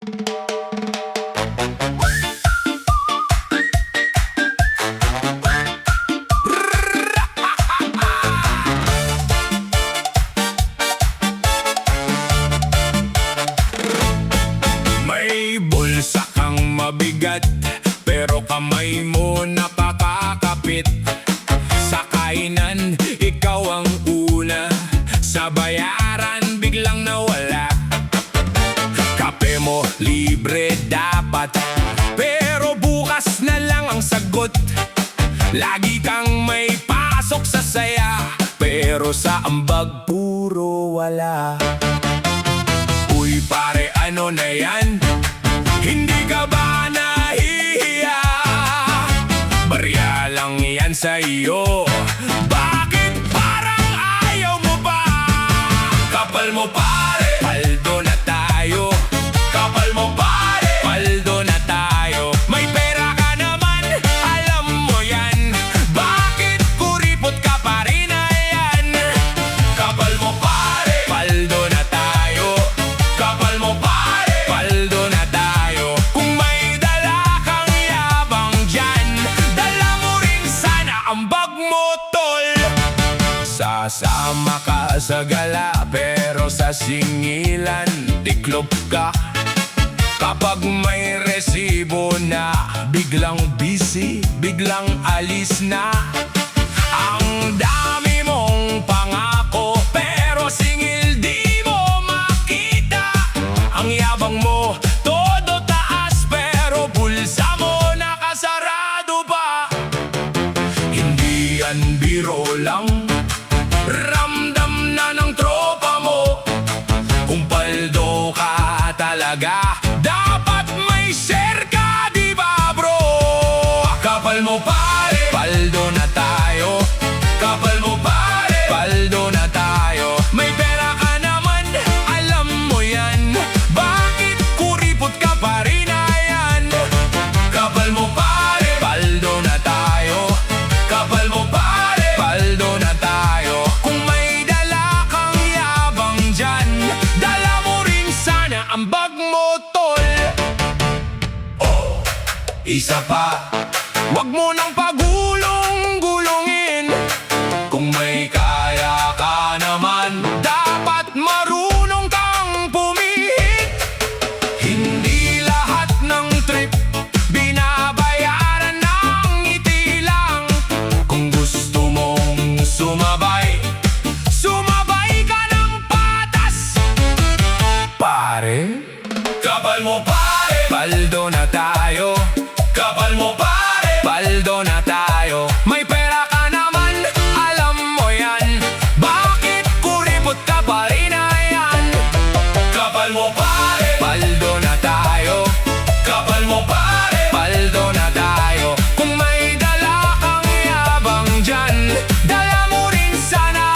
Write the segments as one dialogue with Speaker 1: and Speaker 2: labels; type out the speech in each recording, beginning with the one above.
Speaker 1: May bulsa kang mabigat, pero kamay mo nakakakapit. Sa kainan, ikaw ang una. Sa bayaran, biglang nawala. Kape mo, libre dapat, pero bukas na lang ang sagot. Lagi kang may pasok sa saya, pero sa ambag puro wala. Uy pare, ano na yan? Hindi ka ba nahihiya? Barya lang yan sa'yo. Bakit parang ayaw mo pa? Kapal mo pare, paldo na tayo. Kapal mo pare, paldo na tayo. May pera ka naman, alam mo yan. Bakit kuripot ka pa rin na yan? Kapal mo pare, paldo na tayo. Kapal mo pare, paldo na tayo. Kung may dala kang yabang dyan, dala mo rin sana ang bag mo, tol. Sasama ka sa gala, pero sa singilan tiklop ka. Kapag may resibo na, biglang busy, biglang alis na. Ang dami mong pangako, pero singil di mo makita. Ang yabang mo, todo taas, pero bulsa mo nakasarado pa. Hindi yan biro lang, ramdam na ng tropa mo. Kung paldo ka talaga, dapat may share ka, di ba bro? Kapal mo pare, paldo na tayo. Kapal mo pare, paldo na tayo. May pera ka naman, alam mo yan. Bakit kuripot ka pa rin na yan? Kapal mo pare, paldo na tayo. Kapal mo pare, paldo na tayo. Kung may dala kang yabang dyan, dala mo rin sana ang bag mo, tol. Oh, isa pa, wag mo nang pagulong-gulongin. Kung may kaya ka naman, dapat marunong kang pumihit. Hindi lahat ng trip binabayaran ng ngiti lang. Kung gusto mong sumabay, sumabay ka ng patas. Pare, kapal mo pare, paldo na tayo. Kapal mo pare, paldo na tayo. May pera ka naman, alam mo yan. Bakit kuripot ka pa rin na yan? Kapal mo pare, paldo na tayo. Kapal mo pare, paldo na tayo. Kung may dala kang yabang dyan, dala mo rin sana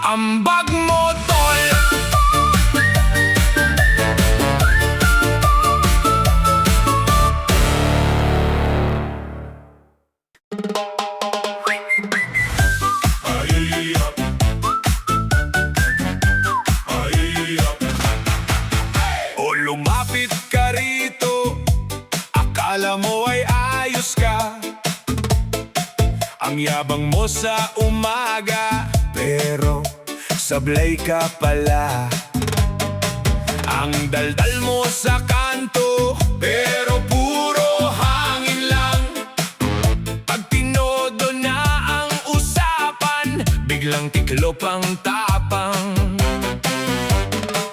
Speaker 1: ang bag mo, tol. O lumapit ka rito, akala mo ay ayos ka. Ang yabang mo sa umaga, pero sablay ka pala. Ang daldal mo sa kanto, pero puro hangin lang. Pag tinodo na ang usapan, biglang tiklop ang tapang.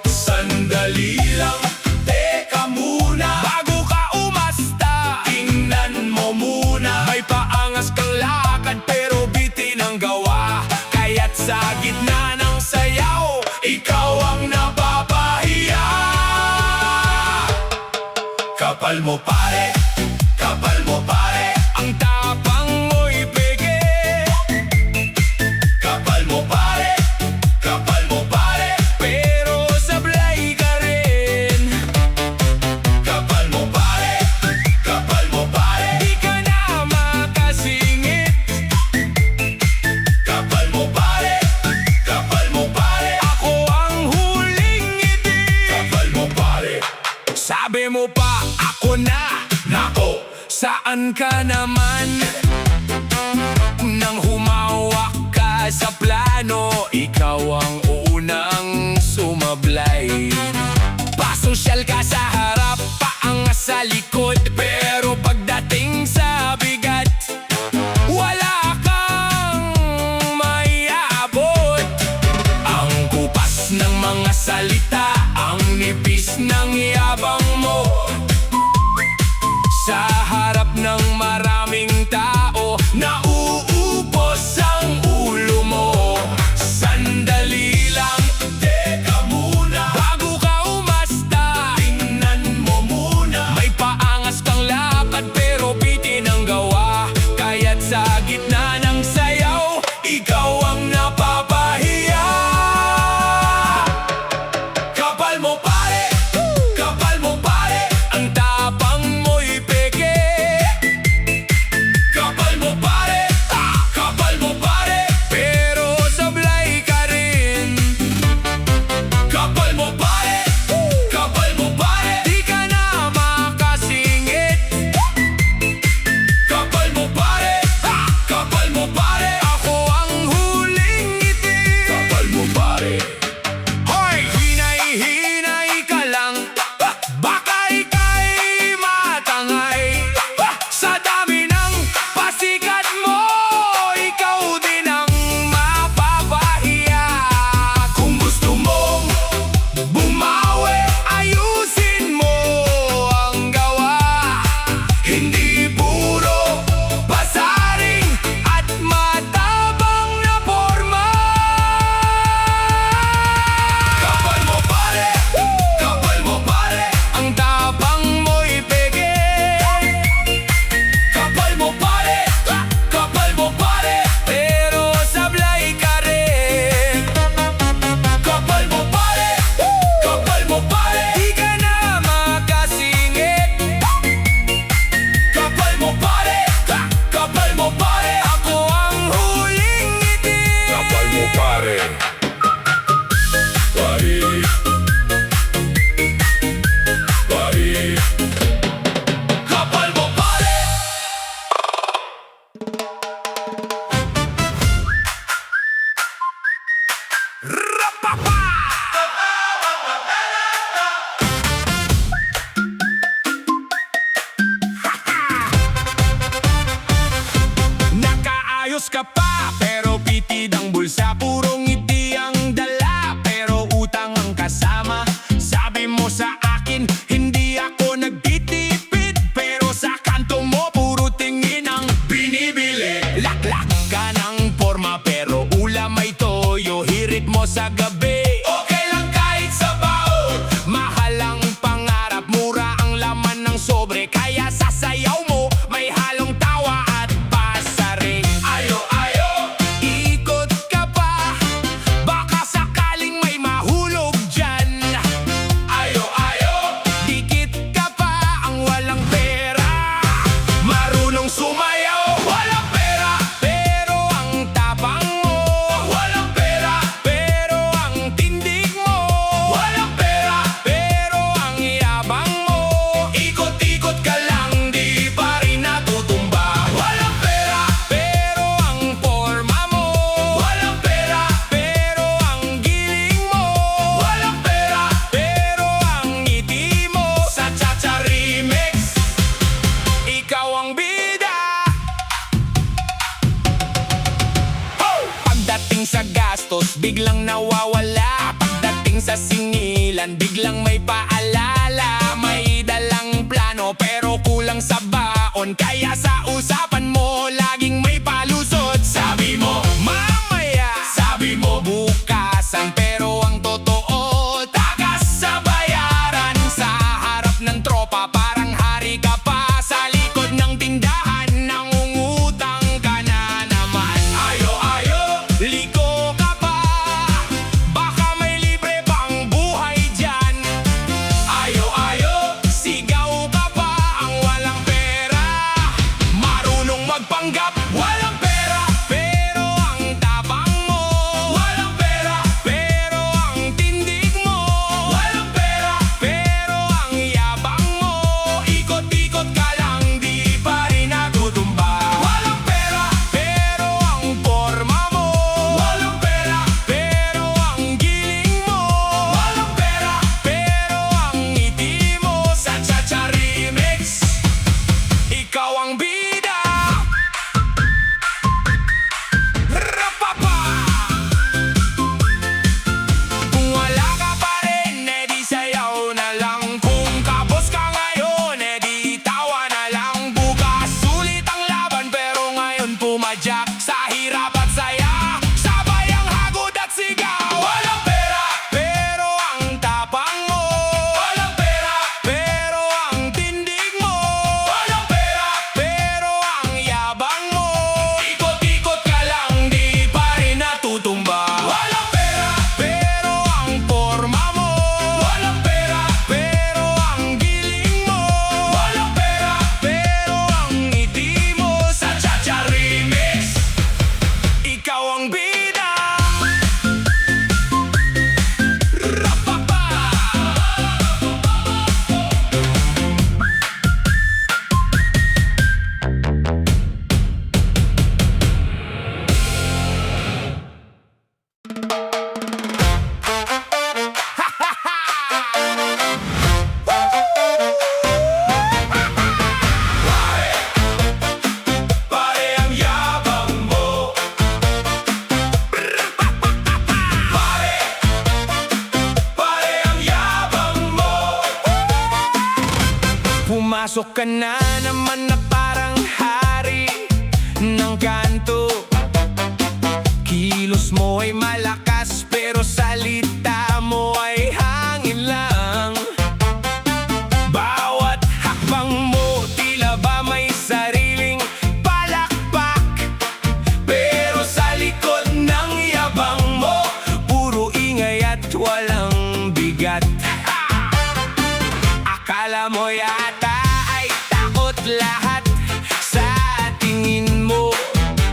Speaker 1: Sandali lang, teka muna. Bago ka umasta, tingnan mo muna. May paangas kang lakad, pero bitin ang gawa. Kaya't sa gitna ng sayaw, ikaw ang napapahiya. Kapal mo pare, kapal mo pare. Ang tapang mo'y peke. Kapal mo pare, kapal mo pare. Pero sablay ka rin. Kapal mo pare, kapal mo pare. Di ka na makasingit. Kapal mo pare, kapal mo pare. Ako ang huling ngiti. Kapal mo pare. Sabi mo pa, ako na. Nako, saan ka naman? Nang humawak ka sa plano, ikaw ang unang sumablay. Pasosyal ka sa harap, paangas sa likod, pero pagdating sa bigat, wala kang maiabot. Ang kupas ng mga salita, ang nipis ng yabang mo. Sa harap ng maraming tao, nauubos ang ulo mo. Sandali lang, teka muna, bago ka umasta, tingnan mo muna. May paangas kang lakad pero bitin ang gawa, kaya't sa gitna ng sayaw, ikaw ang napapahiya. Kapal mo pare, kapal mo pare, ang tapang mo'y peke. Kapal mo pare, kapal mo pare, pero sablay ka rin. Kapal mo pare, di ka na makasingit. Kapal mo pare, ako ang huling ngiti. Kapal mo pare. Hoy! Hinay-hinay ka lang, baka ika'y matangay. Sa dami ng pasikat mo, ikaw din ang mapapahiya. Kung gusto mong bumawi, ayusin mo ang gawa. Hindi puro pasaring at matabang na forma. Kapal mo pare, ang tapang mo'y peke. Kapal mo pare, pero sablay ka rin. Kapal mo pare, di ka na makasingit. Kapal mo pare, ako ang huling ngiti. Kapal mo pare, kapal mo pare. Rapapa! Nakaayos ka pa, pero pitid ang bulsa. Puro ngiti ang dala, pero utang ang kasama. Sabi mo sa akin, hindi ako nagtitipid, pero sa kanto mo, puro tingin ang binibili. Laklak ka ng forma, pero ulam ay toyo. Hirit mo sa gabi, okay lang kahit sa baon. Mahal ang pangarap, mura ang laman ng sobre, kaya sasayaw mo, may halong tawa at pasaring. Ikot ka pa, baka sakaling may mahulog dyan. Dikit ka pa, ang walang pera, marunong sumayaw. Walang pera, pero ang tapang mo. Walang pera, pero ang tindig mo. Walang pera, pero ang yabang mo. Ikot-ikot ka lang, di pa rin natutumba. Walang pera, pero ang forma mo. Walang pera, pero ang giling mo. Walang pera, pero ang ngiti mo. Sa Cha-Cha Remix, ikaw ang bida. Pagdating sa gastos, biglang nawawala. Pagdating sa singilan, biglang may paalala. May dalang plano, pero kulang sa baon, kaya sa usapan mo, laging may palusot. Sabi mo, mamaya. Sabi mo, bukasan. Pero ang totoo, tagas sa bayaran. Sa harap ng tropa, parang hari ka pa. Sa likod ng tindahan, nangungutang ka na naman. Liko ka pa, baka may libre pang buhay dyan. Sigaw ka pa, ang walang pera, Pasok ka na naman na parang hari ng kanto. Kilos mo ay malakas pero salita mo ay hangin lang. Bawat hakbang mo tila ba may sariling palakpak. Pero sa likod ng yabang mo, puro ingay at walang bigat. Akala mo yata ay takot lahat sa tingin mo.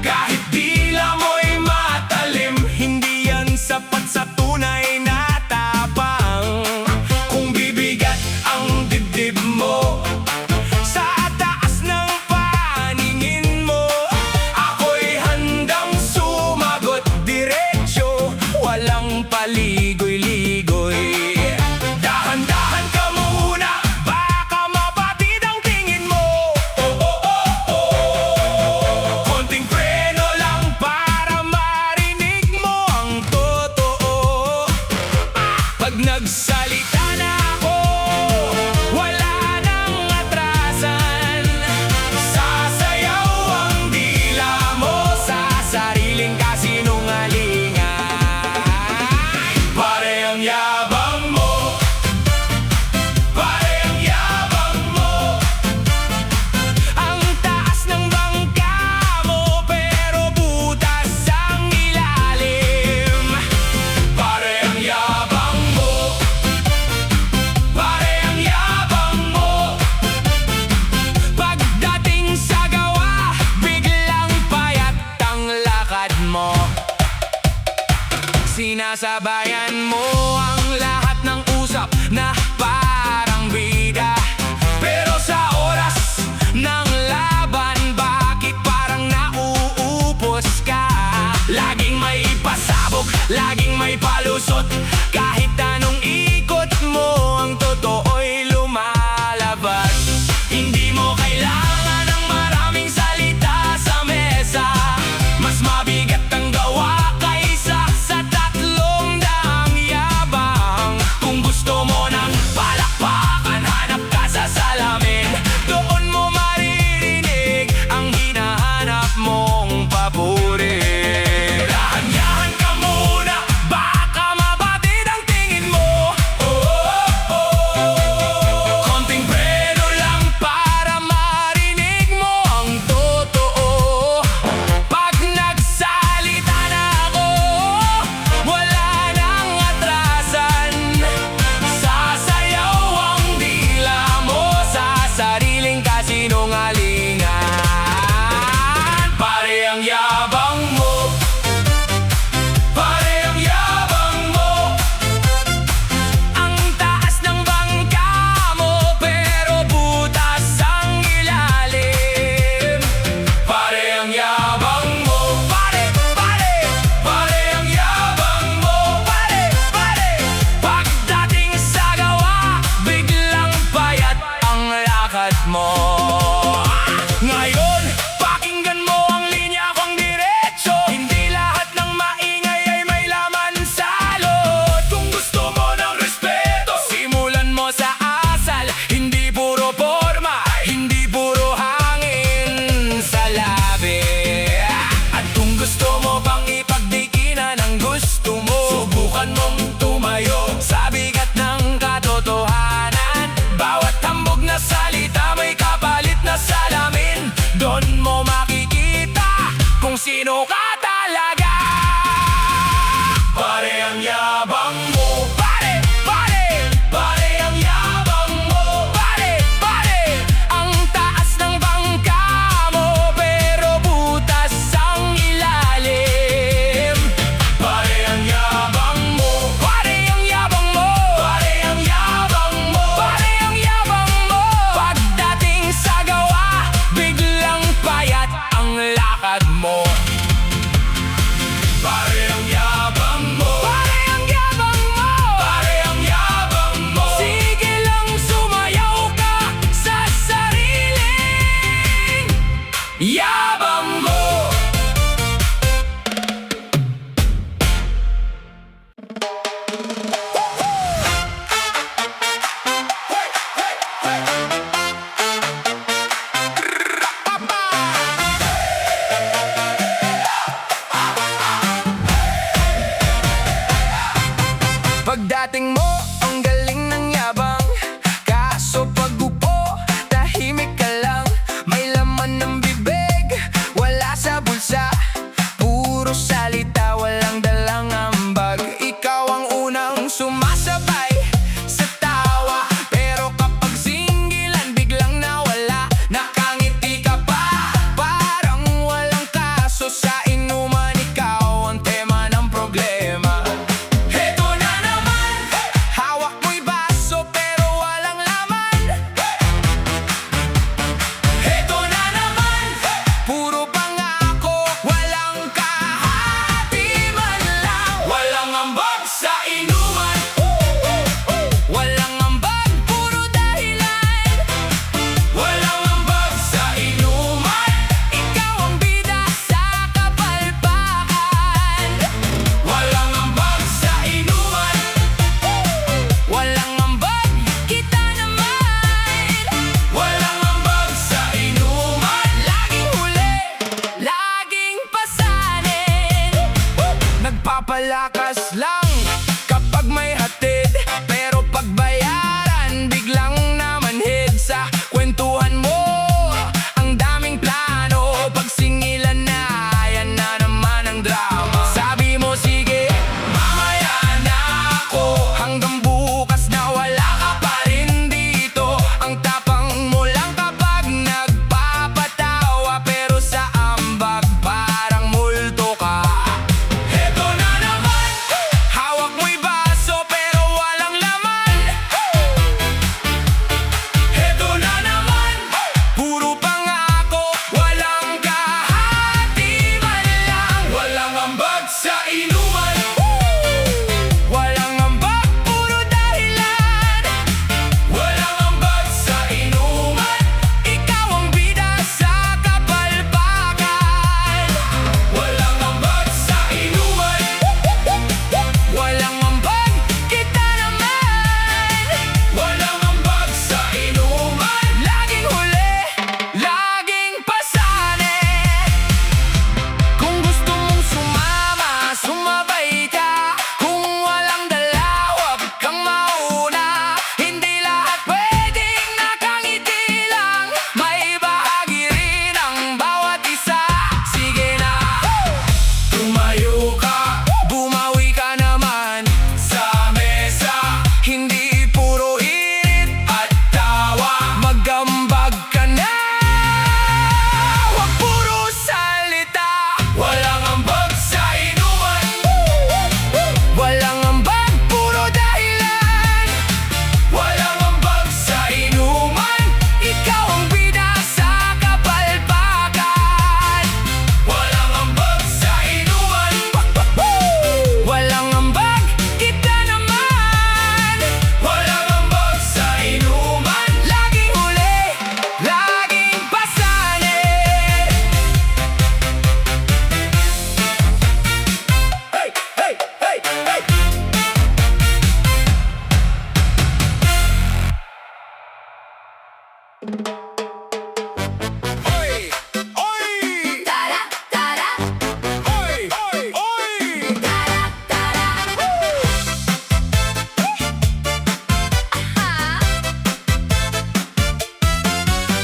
Speaker 1: Kahit dila mo'y matalim, hindi yan sapat sa tunay na tapang. Kung bibigat ang dibdib mo sa taas ng paningin mo, ako'y handang sumagot diretsyo, walang paligoy-ligoy. Dahan-dahan ka muna, baka mapatid ang tingin mo. Konting preno lang para marinig mo ang totoo. Pag nagsalita na ako, wala nang atrasan. Sasayaw ang dila mo sa sariling kasinungalingan. Pare ang yabang mo, pare ang yabang mo. Ang taas ng bangka mo pero butas ang ilalim. Pare ang yabang mo, pare ang yabang mo. Pagdating sa gawa, biglang payat ang lakad mo. Sinasabayan mo ang lahat ng usap na parang bida. Pero sa oras ng laban, bakit parang nauupos ka? Laging may pasabog, laging may palusot. Kahit anong ikot mo, ang totoo'y lumalabas. Hindi mo kailangan ng maraming salita sa mesa. Mas mabigat ang gawa kaysa sa 300 yabang. Kung gusto mo ng palakpakan, hanap ka sa salamin. Doon mo maririnig ang hinahanap mong papuri. Dahan-dahan ka muna, baka mabati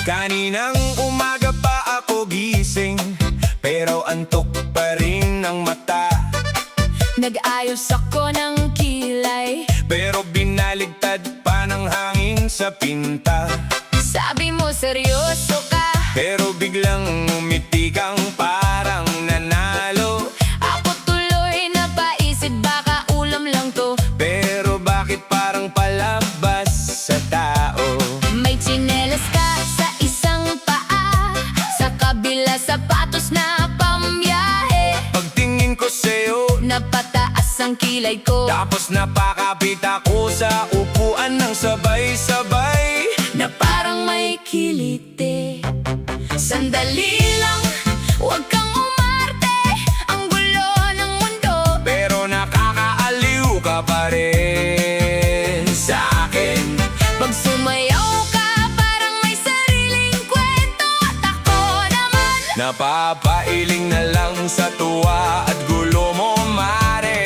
Speaker 1: Kaninang umaga pa ako gising, pero antok pa rin ang mata.
Speaker 2: Nag-ayos ako ng kilay,
Speaker 1: pero binaligtad pa ng hangin sa pinta.
Speaker 2: sabi mo seryoso ka,
Speaker 1: Pero biglang umiti kang parang nanalo.
Speaker 2: ako tuloy napaisip baka ulam lang to.
Speaker 1: Pero bakit parang palabas sa tao?
Speaker 2: May tsinelas ka sa isang paa, sa kabila sapatos na pambiyahe.
Speaker 1: Pagtingin ko sa'yo,
Speaker 2: Napataas ang kilay ko,
Speaker 1: tapos napakapit ako sa upuan ng sabay-sabay.
Speaker 2: na parang may kilite. Sandali lang, huwag kang umarte, ang gulo ng mundo.
Speaker 1: Pero nakakaaliw ka pa rin sa akin.
Speaker 2: Pag sumayaw ka, parang may sariling kwento. At ako naman,
Speaker 1: Napapailing na lang sa tuwa at gulo mo, mare.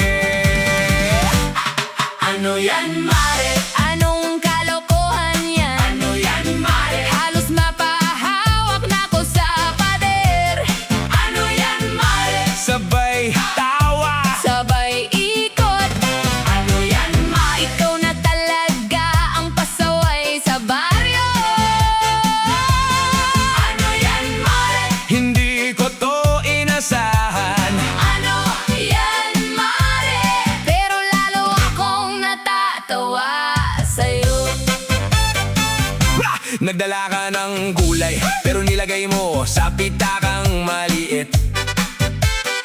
Speaker 2: ano yan mare? Anong kalokohan yan? Ano yan mare? Halos mapahawak na ko sa pader. Ano yan mare?
Speaker 1: Sabay tawa,
Speaker 2: Sabay ikot. Ano yan mare? Ikaw na talaga ang pasaway sa baryo. Ano yan mare?
Speaker 1: hindi ko to inasahan.
Speaker 2: Ano yan mare? Pero lalo akong natatawa sa'yo.
Speaker 1: Nagdala ka ng gulay, pero nilagay mo sa pitakang maliit.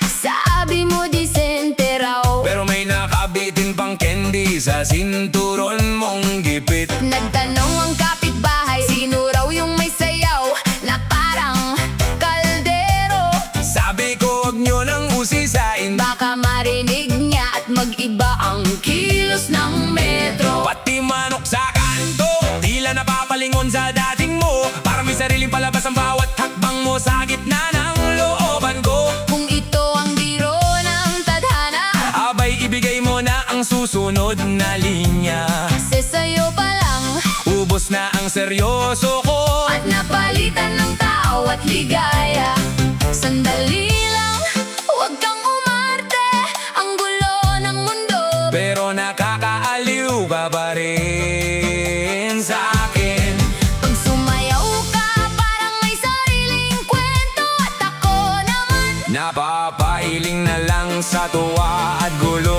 Speaker 2: Sabi mo disente raw,
Speaker 1: Pero may nakabitin pang candy sa sinturon mong gipit.
Speaker 2: nagtanong ang kapitbahay, sino raw yung may sayaw na parang kaldero.
Speaker 1: Sabi ko huwag nyo nang usisain,
Speaker 2: Baka marinig niya at mag-iba ang kilos ng metro.
Speaker 1: pati manok sa kanto, tila napapalingon sa dating mo. Parang may sariling palabas ang bawat hakbang mo sa gitna ng looban ko.
Speaker 2: Kung ito ang biro ng tadhana,
Speaker 1: Abay ibigay mo na ang susunod na linya.
Speaker 2: kasi sa'yo pa lang
Speaker 1: Ubos na ang seryoso ko.
Speaker 2: at napalitan ng tao at ligaya. Sandali lang, huwag kang umarte, ang gulo ng mundo.
Speaker 1: Pero nakakaaliw ka pa rin sa akin.
Speaker 2: Pag sumayaw ka, parang may sariling kwento. At ako naman,
Speaker 1: Napapailing na lang sa tuwa at gulo